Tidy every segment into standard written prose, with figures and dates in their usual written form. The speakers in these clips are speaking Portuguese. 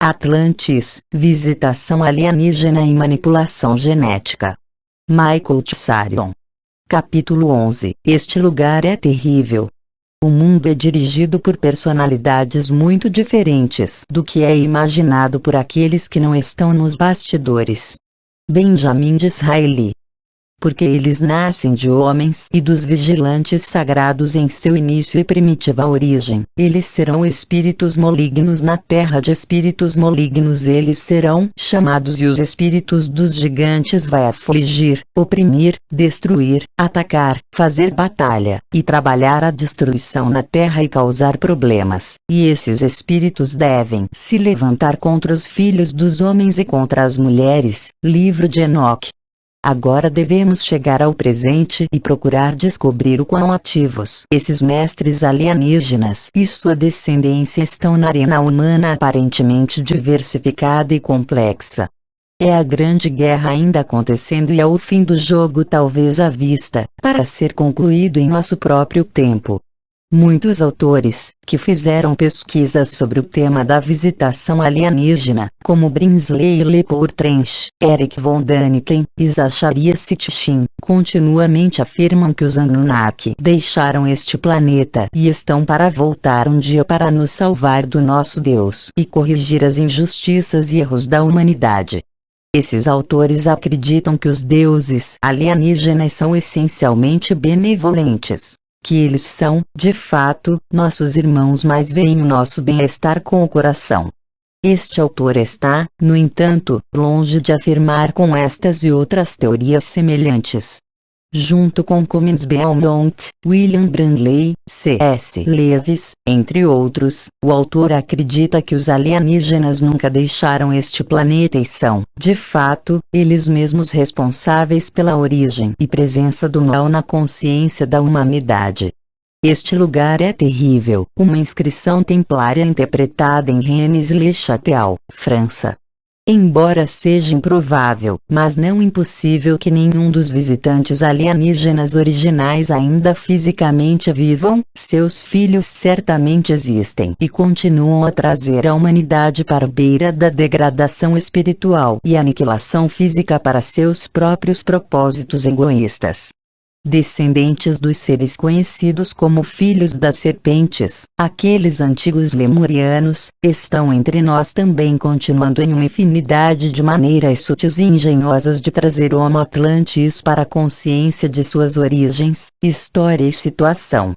Atlantis, visitação alienígena e manipulação genética. Michael Tsarion. Capítulo 11. Este lugar é terrível. O mundo é dirigido por personalidades muito diferentes do que é imaginado por aqueles que não estão nos bastidores. Benjamin Disraeli. Porque eles nascem de homens e dos vigilantes sagrados em seu início e primitiva origem, eles serão espíritos malignos na terra de espíritos malignos eles serão chamados e os espíritos dos gigantes vai afligir, oprimir, destruir, atacar, fazer batalha, e trabalhar a destruição na terra e causar problemas, e esses espíritos devem se levantar contra os filhos dos homens e contra as mulheres. Livro de Enoque. Agora devemos chegar ao presente e procurar descobrir o quão ativos esses mestres alienígenas e sua descendência estão na arena humana aparentemente diversificada e complexa. É a grande guerra ainda acontecendo e é o fim do jogo talvez à vista, para ser concluído em nosso próprio tempo. Muitos autores, que fizeram pesquisas sobre o tema da visitação alienígena, como Brinsley Lepore Trench, Eric von Däniken e Zacharia Sitchin, continuamente afirmam que os Anunnaki deixaram este planeta e estão para voltar um dia para nos salvar do nosso Deus e corrigir as injustiças e erros da humanidade. Esses autores acreditam que os deuses alienígenas são essencialmente benevolentes. Que eles são, de fato, nossos irmãos mas veem o nosso bem-estar com o coração. Este autor está, no entanto, longe de afirmar com estas e outras teorias semelhantes. Junto com Cummins Beaumont, William Brandley, C.S. Lewis, entre outros, o autor acredita que os alienígenas nunca deixaram este planeta e são, de fato, eles mesmos responsáveis pela origem e presença do mal na consciência da humanidade. Este lugar é terrível. Uma inscrição templária interpretada em Rennes-le-Château, França. Embora seja improvável, mas não impossível que nenhum dos visitantes alienígenas originais ainda fisicamente vivam, seus filhos certamente existem e continuam a trazer a humanidade para a beira da degradação espiritual e aniquilação física para seus próprios propósitos egoístas. Descendentes dos seres conhecidos como filhos das serpentes, aqueles antigos lemurianos, estão entre nós também continuando em uma infinidade de maneiras sutis e engenhosas de trazer o Homo Atlantis para a consciência de suas origens, história e situação.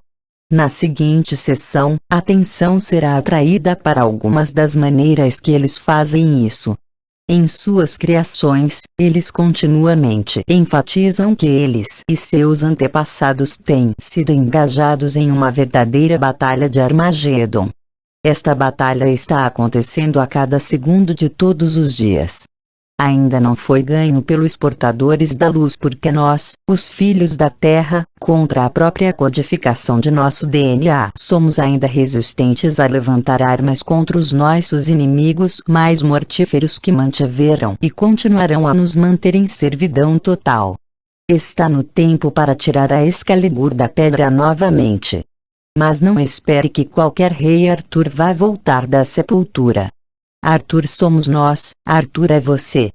Na seguinte sessão, a atenção será atraída para algumas das maneiras que eles fazem isso. Em suas criações, eles continuamente enfatizam que eles e seus antepassados têm sido engajados em uma verdadeira batalha de Armagedon. Esta batalha está acontecendo a cada segundo de todos os dias. Ainda não foi ganho pelos portadores da luz porque nós, os filhos da Terra, contra a própria codificação de nosso DNA, somos ainda resistentes a levantar armas contra os nossos inimigos mais mortíferos que mantiveram e continuarão a nos manter em servidão total. Está no tempo para tirar a Excalibur da pedra novamente. Mas não espere que qualquer rei Arthur vá voltar da sepultura. Arthur somos nós, Arthur é você.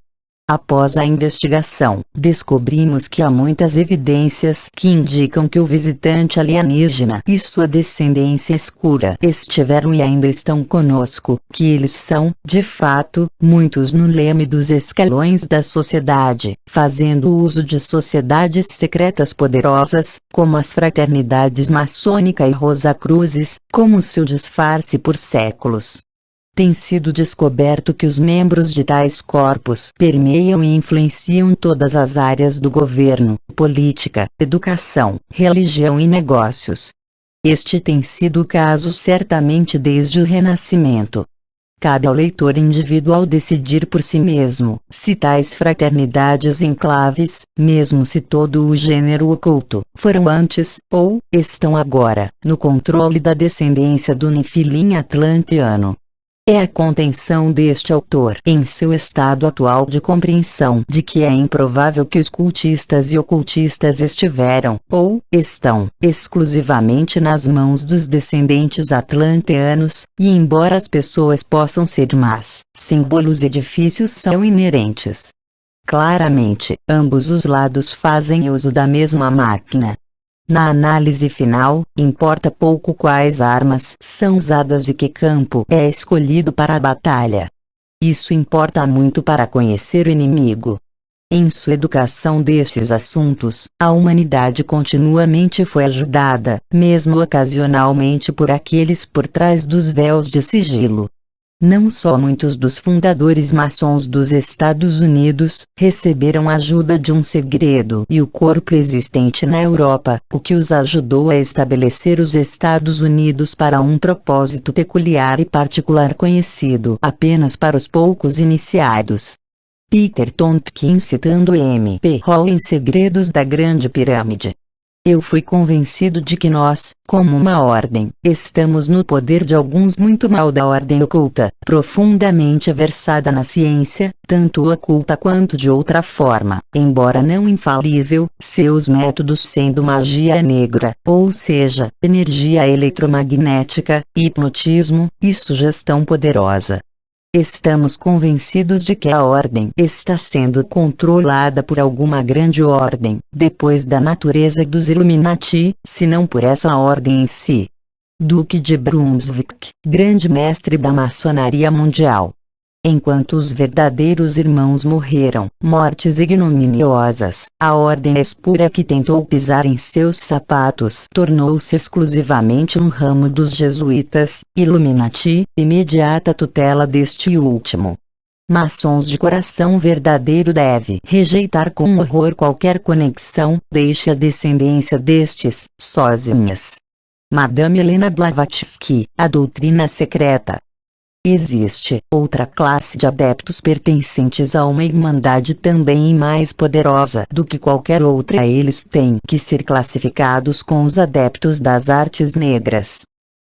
Após a investigação, descobrimos que há muitas evidências que indicam que o visitante alienígena e sua descendência escura estiveram e ainda estão conosco, que eles são, de fato, muitos no leme dos escalões da sociedade, fazendo uso de sociedades secretas poderosas, como as fraternidades maçônica e Rosacruzes, como seu disfarce por séculos. Tem sido descoberto que os membros de tais corpos permeiam e influenciam todas as áreas do governo, política, educação, religião e negócios. Este tem sido o caso certamente desde o Renascimento. Cabe ao leitor individual decidir por si mesmo se tais fraternidades enclaves, mesmo se todo o gênero oculto, foram antes, ou estão agora, no controle da descendência do Nefilim atlanteano. É a contenção deste autor em seu estado atual de compreensão de que é improvável que os cultistas e ocultistas estiveram, ou estão, exclusivamente nas mãos dos descendentes atlanteanos, e embora as pessoas possam ser más, símbolos e edifícios são inerentes. Claramente, ambos os lados fazem uso da mesma máquina. Na análise final, importa pouco quais armas são usadas e que campo é escolhido para a batalha. Isso importa muito para conhecer o inimigo. Em sua educação desses assuntos, a humanidade continuamente foi ajudada, mesmo ocasionalmente por aqueles por trás dos véus de sigilo. Não só muitos dos fundadores maçons dos Estados Unidos receberam ajuda de um segredo e o corpo existente na Europa, o que os ajudou a estabelecer os Estados Unidos para um propósito peculiar e particular conhecido apenas para os poucos iniciados. Peter Tompkins citando M. P. Hall em Segredos da Grande Pirâmide. Eu fui convencido de que nós, como uma ordem, estamos no poder de alguns muito mal da ordem oculta, profundamente versada na ciência, tanto oculta quanto de outra forma, embora não infalível, seus métodos sendo magia negra, ou seja, energia eletromagnética, hipnotismo, e sugestão poderosa. Estamos convencidos de que a ordem está sendo controlada por alguma grande ordem, depois da natureza dos Illuminati, se não por essa ordem em si. Duque de Brunswick, grande mestre da maçonaria mundial. Enquanto os verdadeiros irmãos morreram, mortes ignominiosas, a ordem espúria que tentou pisar em seus sapatos tornou-se exclusivamente um ramo dos jesuítas, Illuminati, imediata tutela deste último. Maçons de coração verdadeiro deve rejeitar com horror qualquer conexão, deixe a descendência destes, sozinhas. Madame Helena Blavatsky, A Doutrina Secreta. Existe outra classe de adeptos pertencentes a uma irmandade também mais poderosa do que qualquer outra. Eles têm que ser classificados com os adeptos das artes negras.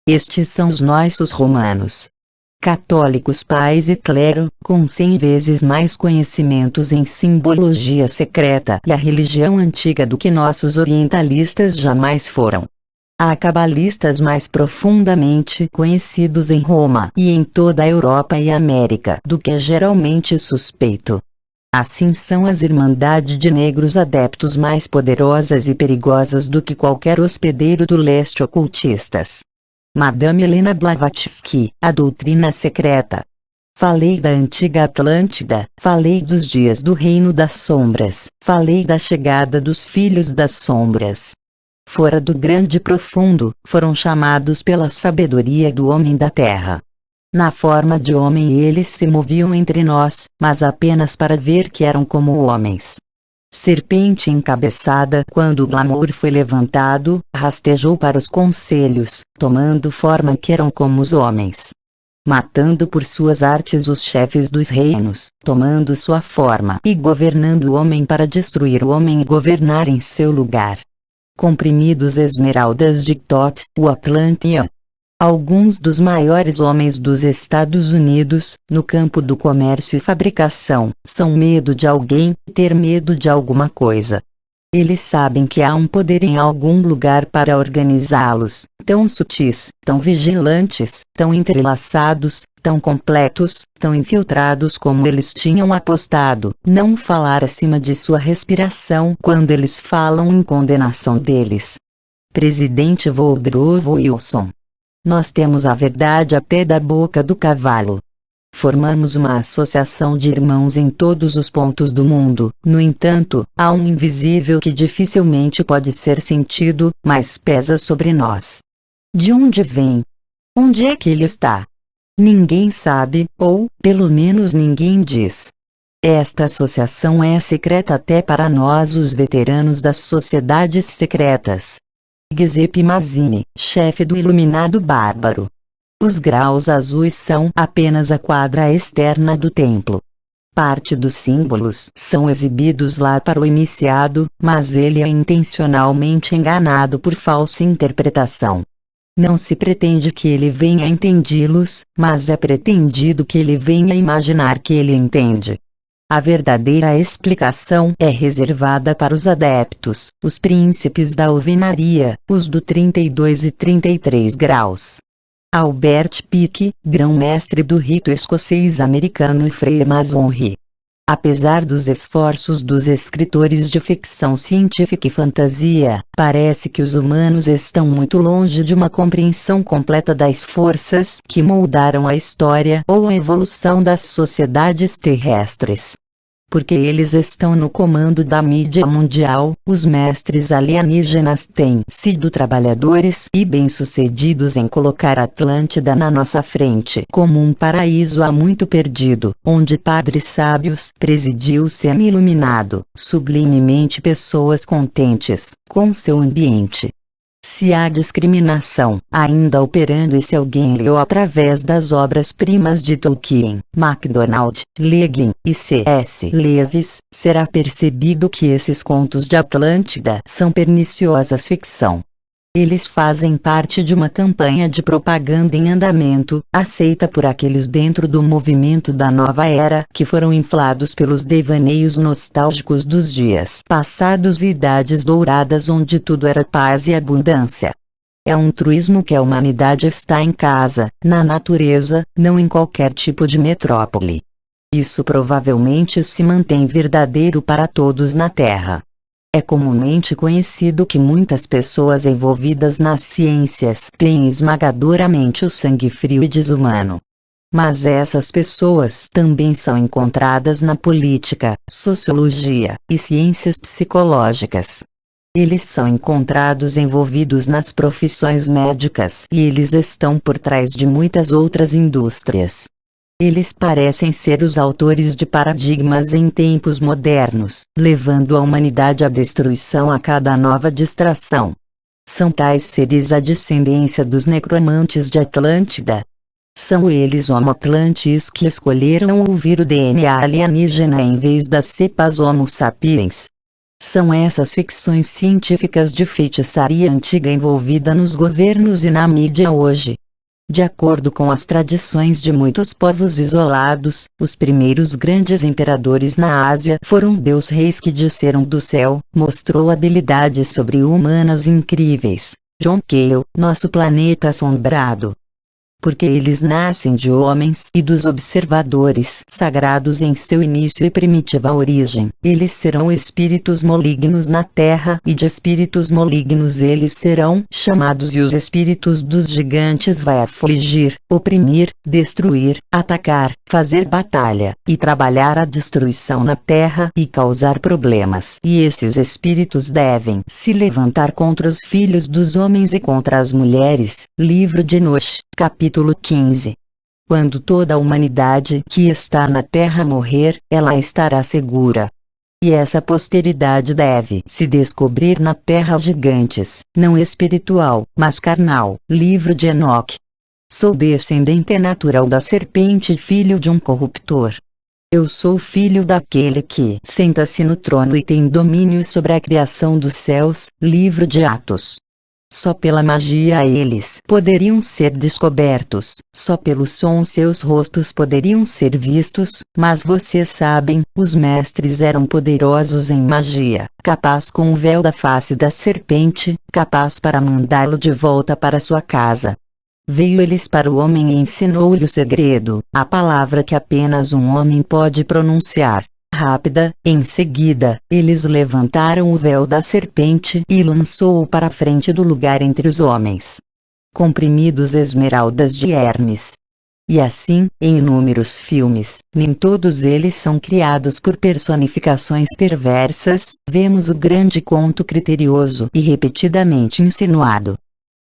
Estes são os nossos romanos. Católicos pais e clero, com 100 vezes mais conhecimentos em simbologia secreta e a religião antiga do que nossos orientalistas jamais foram. Há cabalistas mais profundamente conhecidos em Roma e em toda a Europa e América do que é geralmente suspeito. Assim são as Irmandade de Negros adeptos mais poderosas e perigosas do que qualquer hospedeiro do leste ocultistas. Madame Helena Blavatsky, A Doutrina Secreta. Falei da antiga Atlântida, falei dos dias do Reino das Sombras, falei da chegada dos Filhos das Sombras. Fora do grande e profundo, foram chamados pela sabedoria do homem da terra. Na forma de homem eles se moviam entre nós, mas apenas para ver que eram como homens. Serpente encabeçada, quando o glamour foi levantado, rastejou para os conselhos, tomando forma que eram como os homens. Matando por suas artes os chefes dos reinos, tomando sua forma e governando o homem para destruir o homem e governar em seu lugar. Comprimidos esmeraldas de Thoth, o Atlantean. Alguns dos maiores homens dos Estados Unidos, no campo do comércio e fabricação, são medo de alguém, ter medo de alguma coisa. Eles sabem que há um poder em algum lugar para organizá-los, tão sutis, tão vigilantes, tão entrelaçados, tão completos, tão infiltrados como eles tinham apostado, não falar acima de sua respiração quando eles falam em condenação deles. Presidente Woodrow Wilson. Nós temos a verdade até da boca do cavalo. Formamos uma associação de irmãos em todos os pontos do mundo, no entanto, há um invisível que dificilmente pode ser sentido, mas pesa sobre nós. De onde vem? Onde é que ele está? Ninguém sabe, ou, pelo menos ninguém diz. Esta associação é secreta até para nós os veteranos das sociedades secretas. Giuseppe Mazzini, chefe do Iluminado Bárbaro. Os graus azuis são apenas a quadra externa do templo. Parte dos símbolos são exibidos lá para o iniciado, mas ele é intencionalmente enganado por falsa interpretação. Não se pretende que ele venha entendi-los, mas é pretendido que ele venha imaginar que ele entende. A verdadeira explicação é reservada para os adeptos, os príncipes da alvenaria, os do 32 e 33 graus. Albert Pike, grão-mestre do rito escocês americano e Freemasonry. Apesar dos esforços dos escritores de ficção científica e fantasia, parece que os humanos estão muito longe de uma compreensão completa das forças que moldaram a história ou a evolução das sociedades terrestres. Porque eles estão no comando da mídia mundial, os mestres alienígenas têm sido trabalhadores e bem-sucedidos em colocar Atlântida na nossa frente como um paraíso há muito perdido, onde padres sábios presidiu o semi-iluminado, sublimemente pessoas contentes com seu ambiente. Se há discriminação ainda operando e se alguém leu através das obras-primas de Tolkien, MacDonald, Le Guin e C.S. Lewis, será percebido que esses contos de Atlântida são perniciosas ficção. Eles fazem parte de uma campanha de propaganda em andamento, aceita por aqueles dentro do movimento da nova era que foram inflados pelos devaneios nostálgicos dos dias passados e idades douradas onde tudo era paz e abundância. É um truísmo que a humanidade está em casa, na natureza, não em qualquer tipo de metrópole. Isso provavelmente se mantém verdadeiro para todos na Terra. É comumente conhecido que muitas pessoas envolvidas nas ciências têm esmagadoramente o sangue frio e desumano. Mas essas pessoas também são encontradas na política, sociologia e ciências psicológicas. Eles são encontrados envolvidos nas profissões médicas e eles estão por trás de muitas outras indústrias. Eles parecem ser os autores de paradigmas em tempos modernos, levando a humanidade à destruição a cada nova distração. São tais seres a descendência dos necromantes de Atlântida. São eles Homo Atlantis que escolheram ouvir o DNA alienígena em vez das cepas Homo sapiens. São essas ficções científicas de feitiçaria antiga envolvida nos governos e na mídia hoje. De acordo com as tradições de muitos povos isolados, os primeiros grandes imperadores na Ásia foram deus-reis que desceram do céu, mostrou habilidades sobre-humanas incríveis. John Cale, Nosso Planeta Assombrado. Porque eles nascem de homens e dos observadores sagrados em seu início e primitiva origem, eles serão espíritos malignos na terra e de espíritos malignos eles serão chamados e os espíritos dos gigantes vai afligir, oprimir, destruir, atacar, fazer batalha, e trabalhar a destruição na terra e causar problemas. E esses espíritos devem se levantar contra os filhos dos homens e contra as mulheres. Livro de Enoch, capítulo 15. Quando toda a humanidade que está na terra morrer, ela estará segura. E essa posteridade deve se descobrir na terra gigantes, não espiritual, mas carnal. Livro de Enoch. Sou descendente natural da serpente e filho de um corruptor. Eu sou filho daquele que senta-se no trono e tem domínio sobre a criação dos céus. Livro de Atos. Só pela magia eles poderiam ser descobertos, só pelo som seus rostos poderiam ser vistos, mas vocês sabem, os mestres eram poderosos em magia, capaz com o véu da face da serpente, capaz para mandá-lo de volta para sua casa. Veio eles para o homem e ensinou-lhe o segredo, a palavra que apenas um homem pode pronunciar. Rápida, em seguida, eles levantaram o véu da serpente e lançou-o para a frente do lugar entre os homens. Comprimidos esmeraldas de Hermes. E assim, em inúmeros filmes, nem todos eles são criados por personificações perversas, vemos o grande conto criterioso e repetidamente insinuado.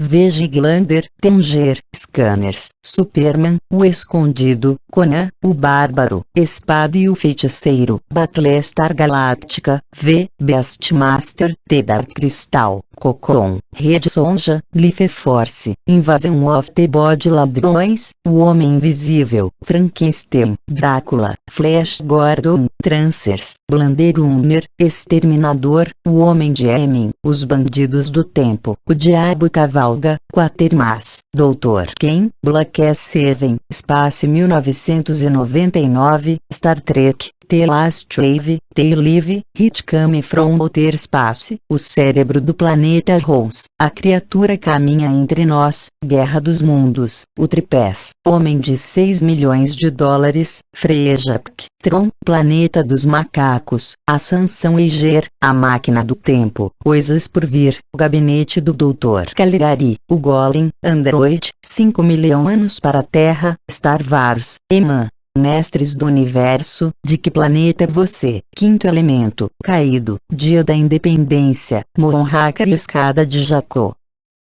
Veja Highlander, Tanger, Scanners, Superman, O Escondido, Conan, o Bárbaro, Espada e o Feiticeiro, Battlestar Galactica, V, Beastmaster, The Dark Crystal, Cocon, Rede Sonja, Life Force, Invasion of the Body Ladrões, O Homem Invisível, Frankenstein, Drácula, Flash Gordon, Trancers, Blade Runner, Exterminador, O Homem de Emin, Os Bandidos do Tempo, O Diabo Cavalga, Quatermass, Dr. Quem, Black S7, Space 1999, Star Trek, The Last Wave, They Live, It Come From Outer Space, O Cérebro do Planeta Rose, A Criatura Caminha Entre Nós, Guerra dos Mundos, O Tripés, Homem de 6 milhões de dólares, Frejak, Tron, Planeta dos Macacos, Ascensão Eiger, A Máquina do Tempo, Coisas por Vir, O Gabinete do Dr. Caligari, O Golem, Android, 5 milhões anos para a Terra, Star Wars, Eman. Mestres do Universo, De Que Planeta é Você? Quinto Elemento, Caído, Dia da Independência, Moonraker e Escada de Jacó.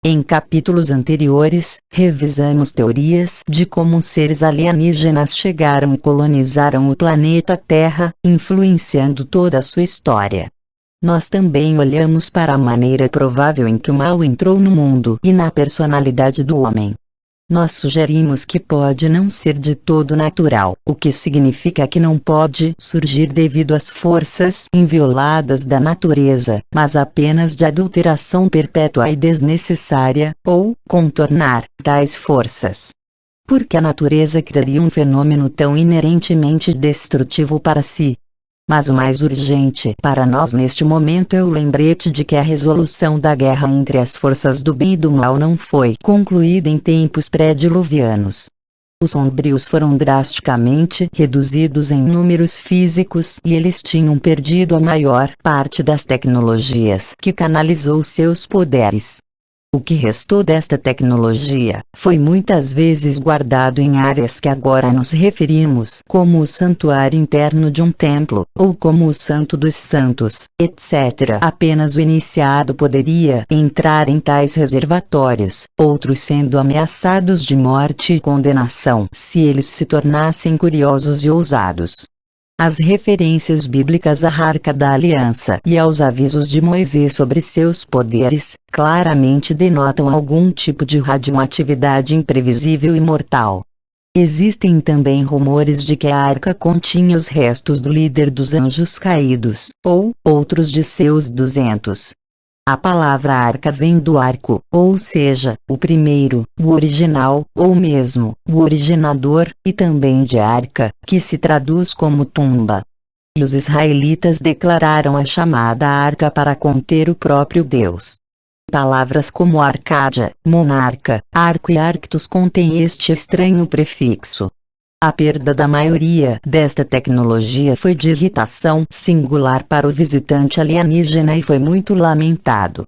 Em capítulos anteriores, revisamos teorias de como seres alienígenas chegaram e colonizaram o planeta Terra, influenciando toda a sua história. Nós também olhamos para a maneira provável em que o mal entrou no mundo e na personalidade do homem. Nós sugerimos que pode não ser de todo natural, o que significa que não pode surgir devido às forças invioladas da natureza, mas apenas de adulteração perpétua e desnecessária, ou contornar tais forças. Por que a natureza criaria um fenômeno tão inerentemente destrutivo para si? Mas o mais urgente para nós neste momento é o lembrete de que a resolução da guerra entre as forças do bem e do mal não foi concluída em tempos pré-diluvianos. Os sombrios foram drasticamente reduzidos em números físicos e eles tinham perdido a maior parte das tecnologias que canalizou seus poderes. O que restou desta tecnologia foi muitas vezes guardado em áreas que agora nos referimos como o santuário interno de um templo, ou como o Santo dos Santos, etc. Apenas o iniciado poderia entrar em tais reservatórios, outros sendo ameaçados de morte e condenação se eles se tornassem curiosos e ousados. As referências bíblicas à Arca da Aliança e aos avisos de Moisés sobre seus poderes, claramente denotam algum tipo de radioatividade imprevisível e mortal. Existem também rumores de que a arca continha os restos do líder dos anjos caídos, ou outros de seus 200. A palavra arca vem do arco, ou seja, o primeiro, o original, ou mesmo, o originador, e também de arca, que se traduz como tumba. E os israelitas declararam a chamada arca para conter o próprio Deus. Palavras como Arcádia, monarca, arco e arctos contêm este estranho prefixo. A perda da maioria desta tecnologia foi de irritação singular para o visitante alienígena e foi muito lamentado.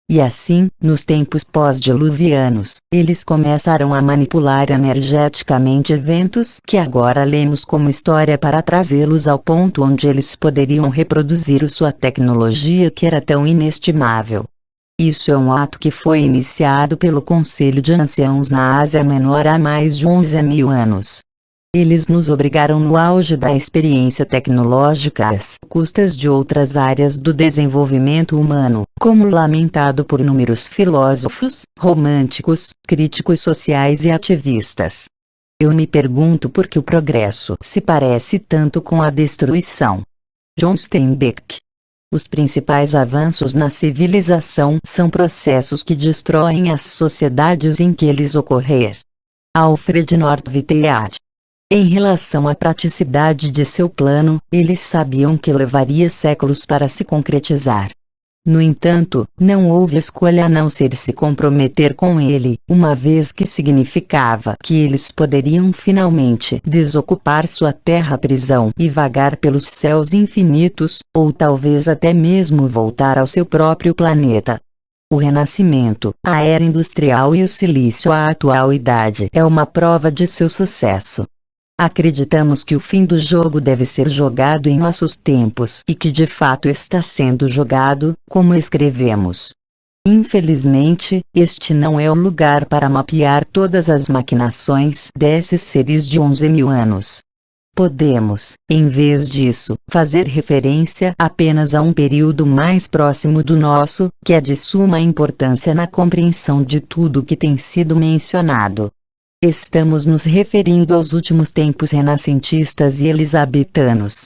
E assim, nos tempos pós-diluvianos, eles começaram a manipular energeticamente eventos que agora lemos como história para trazê-los ao ponto onde eles poderiam reproduzir sua tecnologia que era tão inestimável. Isso é um ato que foi iniciado pelo Conselho de Anciãos na Ásia Menor há mais de 11 mil anos. Eles nos obrigaram no auge da experiência tecnológica às custas de outras áreas do desenvolvimento humano, como lamentado por inúmeros filósofos, românticos, críticos sociais e ativistas. Eu me pergunto por que o progresso se parece tanto com a destruição. John Steinbeck. Os principais avanços na civilização são processos que destroem as sociedades em que eles ocorrer. Alfred North Whitehead. Em relação à praticidade de seu plano, eles sabiam que levaria séculos para se concretizar. No entanto, não houve escolha a não ser se comprometer com ele, uma vez que significava que eles poderiam finalmente desocupar sua terra-prisão e vagar pelos céus infinitos, ou talvez até mesmo voltar ao seu próprio planeta. O Renascimento, a Era Industrial e o Silício à atual idade é uma prova de seu sucesso. Acreditamos que o fim do jogo deve ser jogado em nossos tempos e que de fato está sendo jogado, como escrevemos. Infelizmente, este não é o lugar para mapear todas as maquinações desses seres de 11 mil anos. Podemos, em vez disso, fazer referência apenas a um período mais próximo do nosso, que é de suma importância na compreensão de tudo que tem sido mencionado. Estamos nos referindo aos últimos tempos renascentistas e elisabetanos.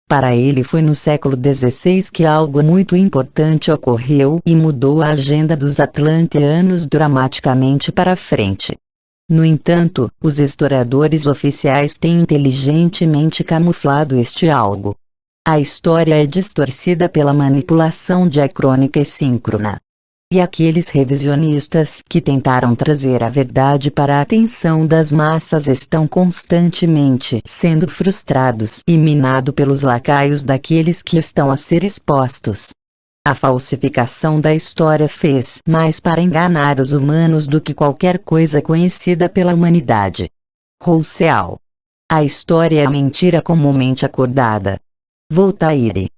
Para ele foi no século XVI que algo muito importante ocorreu e mudou a agenda dos atlanteanos dramaticamente para frente. No entanto, os historiadores oficiais têm inteligentemente camuflado este algo. A história é distorcida pela manipulação diacrônica e síncrona. E aqueles revisionistas que tentaram trazer a verdade para a atenção das massas estão constantemente sendo frustrados e minados pelos lacaios daqueles que estão a ser expostos. A falsificação da história fez mais para enganar os humanos do que qualquer coisa conhecida pela humanidade. Rousseau. A história é a mentira comumente acordada. Voltaire.